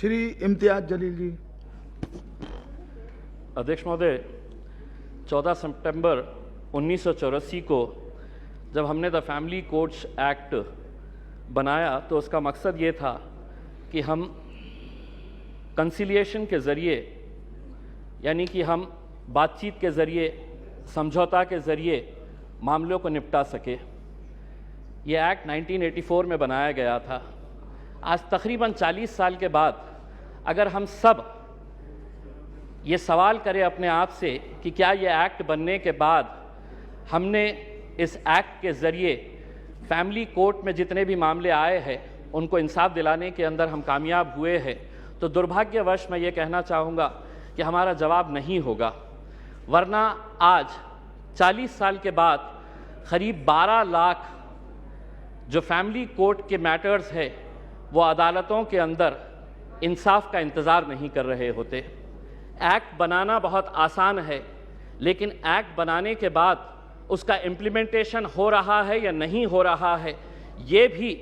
श्री इम्तियाज जलील जी। अध्यक्ष महोदय, 14 सितंबर 1984 को जब हमने द फैमिली कोर्ट्स एक्ट बनाया तो उसका मकसद ये था कि हम कंसिलिएशन के ज़रिए, यानी कि हम बातचीत के ज़रिए, समझौता के ज़रिए मामलों को निपटा सके। ये एक्ट 1984 में बनाया गया था। आज तकरीबन 40 साल के बाद अगर हम सब ये सवाल करें अपने आप से कि क्या ये एक्ट बनने के बाद हमने इस एक्ट के ज़रिए फैमिली कोर्ट में जितने भी मामले आए हैं उनको इंसाफ दिलाने के अंदर हम कामयाब हुए हैं, तो दुर्भाग्यवश मैं ये कहना चाहूँगा कि हमारा जवाब नहीं होगा। वरना आज 40 साल के बाद करीब 12 लाख जो फैमिली कोर्ट के मैटर्स है वो अदालतों के अंदर इंसाफ का इंतज़ार नहीं कर रहे होते। एक्ट बनाना बहुत आसान है, लेकिन एक्ट बनाने के बाद उसका इम्प्लीमेंटेशन हो रहा है या नहीं हो रहा है, ये भी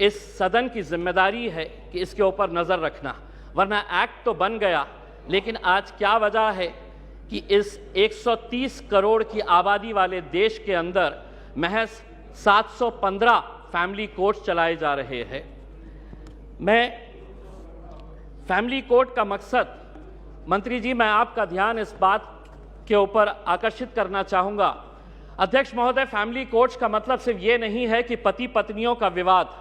इस सदन की जिम्मेदारी है कि इसके ऊपर नज़र रखना। वरना एक्ट तो बन गया, लेकिन आज क्या वजह है कि इस 130 करोड़ की आबादी वाले देश के अंदर महज 715 फैमिली कोर्ट चलाए जा रहे हैं। मैं फैमिली कोर्ट का मकसद, मंत्री जी, मैं आपका ध्यान इस बात के ऊपर आकर्षित करना चाहूँगा। अध्यक्ष महोदय, फैमिली कोर्ट्स का मतलब सिर्फ ये नहीं है कि पति पत्नियों का विवाद,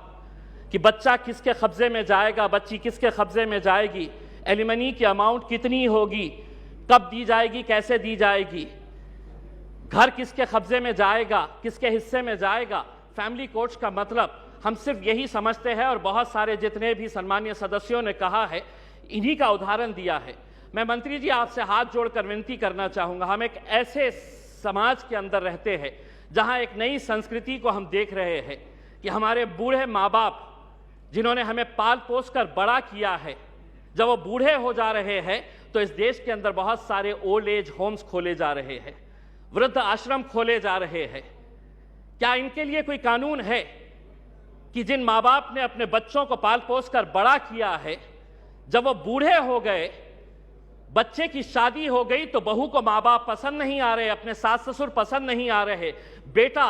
कि बच्चा किसके कब्जे में जाएगा, बच्ची किसके कब्जे में जाएगी, एलिमनी की अमाउंट कितनी होगी, कब दी जाएगी, कैसे दी जाएगी, घर किसके कब्जे में जाएगा, किसके हिस्से में जाएगा। फैमिली कोर्ट्स का मतलब हम सिर्फ यही समझते हैं, और बहुत सारे जितने भी सम्मानीय सदस्यों ने कहा है, इन्हीं का उदाहरण दिया है। मैं मंत्री जी आपसे हाथ जोड़कर विनती करना चाहूँगा, हम एक ऐसे समाज के अंदर रहते हैं जहाँ एक नई संस्कृति को हम देख रहे हैं कि हमारे बूढ़े माँ बाप जिन्होंने हमें पाल पोस कर बड़ा किया है, जब वो बूढ़े हो जा रहे हैं तो इस देश के अंदर बहुत सारे ओल्ड एज होम्स खोले जा रहे हैं, वृद्ध आश्रम खोले जा रहे हैं। क्या इनके लिए कोई कानून है कि जिन माँ बाप ने अपने बच्चों को पाल पोस कर बड़ा किया है, जब वो बूढ़े हो गए, बच्चे की शादी हो गई, तो बहू को माँ बाप पसंद नहीं आ रहे, अपने सास ससुर पसंद नहीं आ रहे, बेटा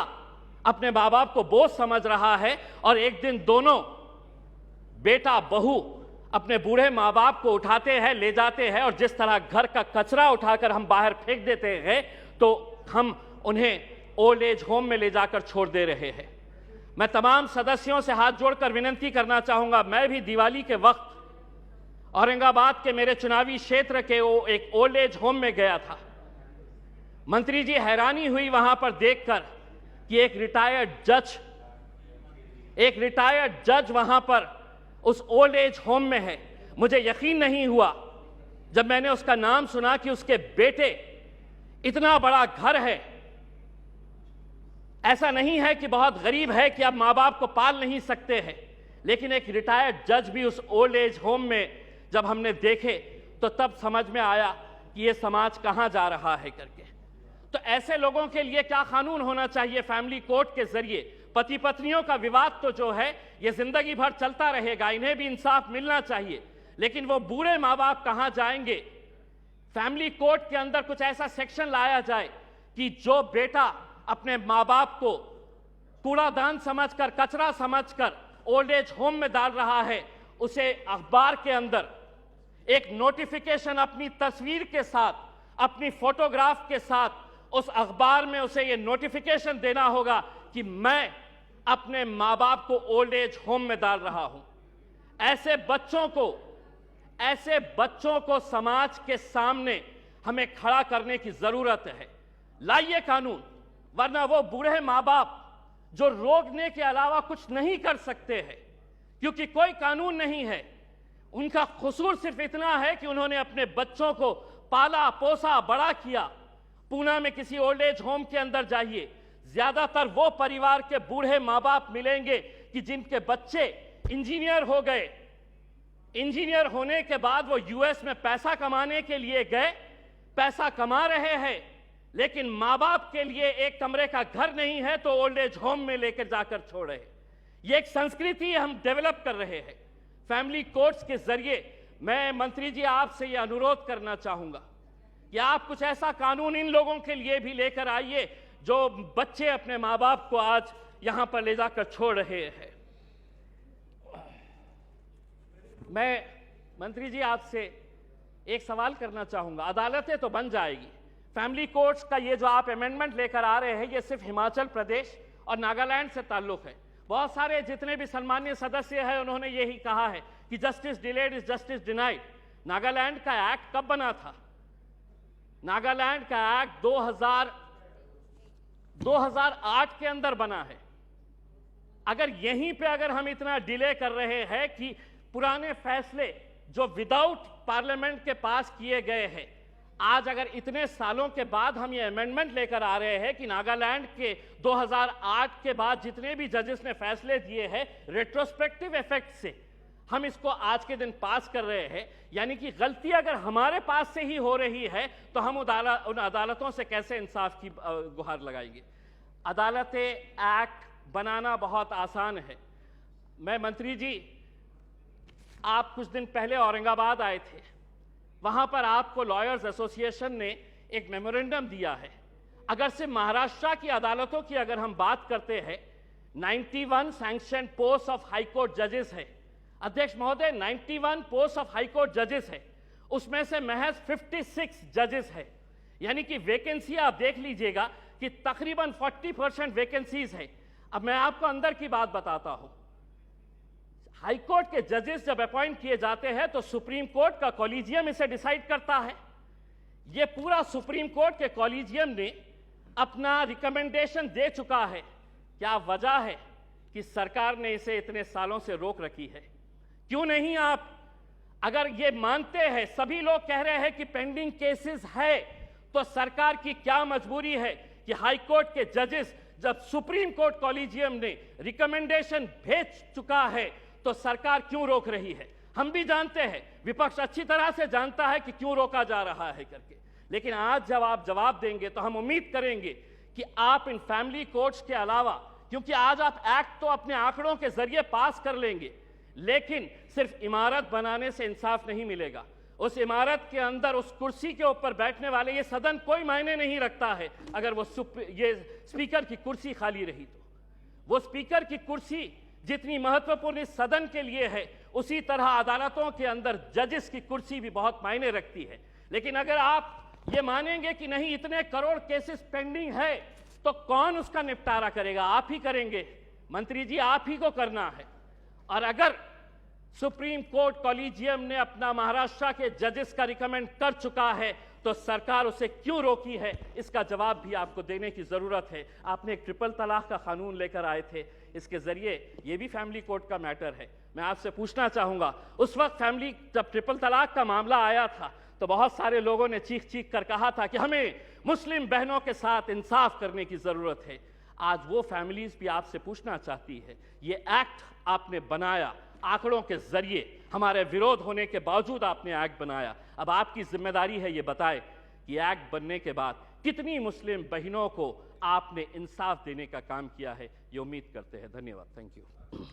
अपने माँ बाप को बोझ समझ रहा है, और एक दिन दोनों बेटा बहू अपने बूढ़े माँ बाप को उठाते हैं, ले जाते हैं, और जिस तरह घर का कचरा उठाकर हम बाहर फेंक देते हैं, तो हम उन्हें ओल्ड एज होम में ले जाकर छोड़ दे रहे हैं। मैं तमाम सदस्यों से हाथ जोड़कर विनती करना चाहूंगा, मैं भी दिवाली के वक्त औरंगाबाद के मेरे चुनावी क्षेत्र के वो एक ओल्ड एज होम में गया था। मंत्री जी, हैरानी हुई वहां पर देखकर कि एक रिटायर्ड जज वहां पर उस ओल्ड एज होम में है। मुझे यकीन नहीं हुआ जब मैंने उसका नाम सुना कि उसके बेटे, इतना बड़ा घर है, ऐसा नहीं है कि बहुत गरीब है कि आप माँ बाप को पाल नहीं सकते हैं, लेकिन एक रिटायर्ड जज भी उस ओल्ड एज होम में जब हमने देखे तो तब समझ में आया कि ये समाज कहां जा रहा है करके। तो ऐसे लोगों के लिए क्या कानून होना चाहिए फैमिली कोर्ट के जरिए? पति पत्नियों का विवाद तो जो है ये जिंदगी भर चलता रहेगा, इन्हें भी इंसाफ मिलना चाहिए, लेकिन वो बूढ़े माँ बाप कहां जाएंगे? फैमिली कोर्ट के अंदर कुछ ऐसा सेक्शन लाया जाए कि जो बेटा अपने माँ बाप को कूड़ादान समझकर, कचरा समझकर ओल्ड एज होम में डाल रहा है, उसे अखबार के अंदर एक नोटिफिकेशन अपनी तस्वीर के साथ, अपनी फोटोग्राफ के साथ, उस अखबार में उसे यह नोटिफिकेशन देना होगा कि मैं अपने माँ बाप को ओल्ड एज होम में डाल रहा हूं। ऐसे बच्चों को समाज के सामने हमें खड़ा करने की जरूरत है। लाइए कानून, वरना वो बूढ़े माँ बाप जो रोकने के अलावा कुछ नहीं कर सकते हैं, क्योंकि कोई कानून नहीं है, उनका कसूर सिर्फ इतना है कि उन्होंने अपने बच्चों को पाला पोसा बड़ा किया। पूना में किसी ओल्ड एज होम के अंदर जाइए, ज्यादातर वो परिवार के बूढ़े माँ बाप मिलेंगे कि जिनके बच्चे इंजीनियर हो गए, इंजीनियर होने के बाद वो यूएस में पैसा कमाने के लिए गए, पैसा कमा रहे हैं, लेकिन माँ बाप के लिए एक कमरे का घर नहीं है तो ओल्ड एज होम में लेकर जाकर छोड़ रहे। ये एक संस्कृति हम डेवलप कर रहे हैं। फैमिली कोर्ट्स के जरिए मैं मंत्री जी आपसे यह अनुरोध करना चाहूंगा कि आप कुछ ऐसा कानून इन लोगों के लिए भी लेकर आइए जो बच्चे अपने माँ बाप को आज यहां पर ले जाकर छोड़ रहे हैं। मैं मंत्री जी आपसे एक सवाल करना चाहूंगा। अदालतें तो बन जाएगी, फैमिली कोर्ट्स का ये जो आप अमेंडमेंट लेकर आ रहे हैं ये सिर्फ हिमाचल प्रदेश और नागालैंड से ताल्लुक है। बहुत सारे जितने भी सम्मानीय सदस्य हैं उन्होंने यही कहा है कि justice delayed is justice denied. Nagaland का एक्ट कब बना था? नागालैंड का एक्ट 2008 के अंदर बना है। अगर यहीं पे अगर हम इतना डिले कर रहे हैं कि पुराने फैसले जो विदाउट पार्लियामेंट के पास किए गए हैं, आज अगर इतने सालों के बाद हम ये अमेंडमेंट लेकर आ रहे हैं कि नागालैंड के 2008 के बाद जितने भी जजेस ने फैसले दिए हैं रेट्रोस्पेक्टिव इफेक्ट से हम इसको आज के दिन पास कर रहे हैं, यानी कि गलती अगर हमारे पास से ही हो रही है तो हम उन अदालतों से कैसे इंसाफ की गुहार लगाएंगे? अदालतें एक्ट बनाना बहुत आसान है। मैं मंत्री जी, आप कुछ दिन पहले औरंगाबाद आए थे, वहां पर आपको लॉयर्स एसोसिएशन ने एक मेमोरेंडम दिया है। अगर से महाराष्ट्र की अदालतों की अगर हम बात करते हैं, 91 sanction post of high court जजेस है। अध्यक्ष महोदय, 91 पोस्ट ऑफ हाई कोर्ट जजेस है, उसमें से महज 56 जजेस है, यानी कि वैकेंसी आप देख लीजिएगा कि तकरीबन 40% वैकेंसीज है। अब मैं आपको अंदर की बात बताता हूं। हाई कोर्ट के जजेस जब अपॉइंट किए जाते हैं तो सुप्रीम कोर्ट का कॉलेजियम इसे डिसाइड करता है। यह पूरा सुप्रीम कोर्ट के कॉलेजियम ने अपना रिकमेंडेशन दे चुका है। क्या वजह है कि सरकार ने इसे इतने सालों से रोक रखी है? क्यों नहीं आप, अगर ये मानते हैं, सभी लोग कह रहे हैं कि पेंडिंग केसेस है, तो सरकार की क्या मजबूरी है कि हाई कोर्ट के जजेस जब सुप्रीम कोर्ट कॉलेजियम ने रिकमेंडेशन भेज चुका है तो सरकार क्यों रोक रही है? हम भी जानते हैं, विपक्ष अच्छी तरह से जानता है कि क्यों रोका जा रहा है करके, लेकिन आज जब आप जवाब देंगे तो हम उम्मीद करेंगे कि आप इन फैमिली कोर्ट्स के अलावा, क्योंकि आज आप एक्ट तो अपने आंकड़ों के जरिए पास कर लेंगे, लेकिन सिर्फ इमारत बनाने से इंसाफ नहीं मिलेगा। उस इमारत के अंदर उस कुर्सी के ऊपर बैठने वाले, ये सदन कोई मायने नहीं रखता है अगर वो ये स्पीकर की कुर्सी खाली रही तो। वो स्पीकर की कुर्सी जितनी महत्वपूर्ण इस सदन के लिए है, उसी तरह अदालतों के अंदर जजेस की कुर्सी भी बहुत मायने रखती है। लेकिन अगर आप ये मानेंगे कि नहीं, इतने करोड़ केसेस पेंडिंग है, तो कौन उसका निपटारा करेगा? आप ही करेंगे मंत्री जी, आप ही को करना है। और अगर सुप्रीम कोर्ट कॉलेजियम ने अपना महाराष्ट्र के जजेस का रिकमेंड कर चुका है तो सरकार उसे क्यों रोकी है, इसका जवाब भी आपको देने की जरूरत है। आपने एक ट्रिपल तलाक का कानून लेकर आए थे, इसके जरिए ये भी फैमिली कोर्ट का मैटर है। मैं आपसे पूछना चाहूंगा, उस वक्त जब ट्रिपल तलाक का मामला आया था तो बहुत सारे लोगों ने चीख चीख कर कहा था कि हमें मुस्लिम बहनों के साथ इंसाफ करने की जरूरत है। आज वो फैमिलीज भी आपसे पूछना चाहती है, ये एक्ट आपने बनाया, आंकड़ों के जरिए हमारे विरोध होने के बावजूद आपने एक्ट बनाया, अब आपकी जिम्मेदारी है ये बताए कि एक्ट बनने के बाद कितनी मुस्लिम बहनों को आपने इंसाफ देने का काम किया है। ये उम्मीद करते हैं। धन्यवाद। Thank you.